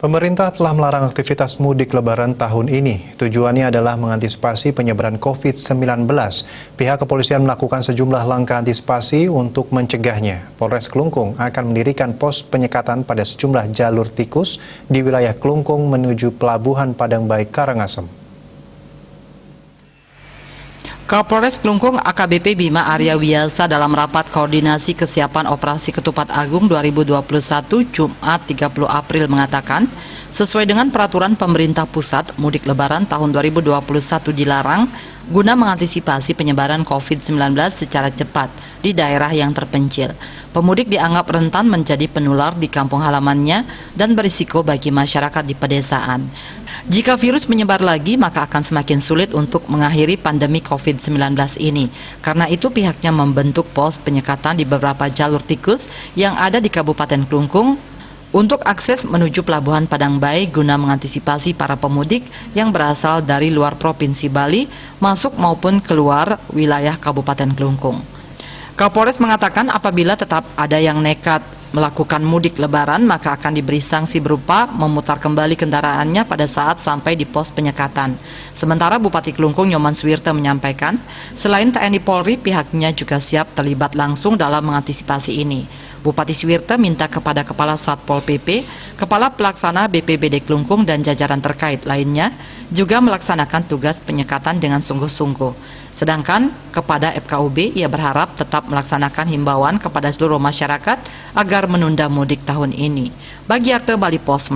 Pemerintah telah melarang aktivitas mudik Lebaran tahun ini. Tujuannya adalah mengantisipasi penyebaran COVID-19. Pihak kepolisian melakukan sejumlah langkah antisipasi untuk mencegahnya. Polres Klungkung akan mendirikan pos penyekatan pada sejumlah jalur tikus di wilayah Klungkung menuju Pelabuhan Padang Baik Karangasem. Kapolres Klungkung AKBP Bima Arya Wiyasa dalam rapat koordinasi kesiapan operasi Ketupat Agung 2021 Jumat 30 April mengatakan, sesuai dengan peraturan pemerintah pusat, mudik lebaran tahun 2021 dilarang guna mengantisipasi penyebaran COVID-19 secara cepat di daerah yang terpencil. Pemudik dianggap rentan menjadi penular di kampung halamannya dan berisiko bagi masyarakat di pedesaan. Jika virus menyebar lagi, maka akan semakin sulit untuk mengakhiri pandemi COVID-19 ini. Karena itu pihaknya membentuk pos penyekatan di beberapa jalur tikus yang ada di Kabupaten Klungkung untuk akses menuju Pelabuhan Padang Baik guna mengantisipasi para pemudik yang berasal dari luar Provinsi Bali masuk maupun keluar wilayah Kabupaten Klungkung. Kapolres mengatakan apabila tetap ada yang nekat melakukan mudik lebaran, maka akan diberi sanksi berupa memutar kembali kendaraannya pada saat sampai di pos penyekatan. Sementara Bupati Klungkung Nyoman Suwirte menyampaikan, selain TNI Polri, pihaknya juga siap terlibat langsung dalam mengantisipasi ini. Bupati Suwirte minta kepada Kepala Satpol PP, Kepala Pelaksana BPBD Klungkung dan jajaran terkait lainnya juga melaksanakan tugas penyekatan dengan sungguh-sungguh. Sedangkan kepada FKUB, ia berharap tetap melaksanakan himbauan kepada seluruh masyarakat agar menunda mudik tahun ini. Bagi Arte Bali Pos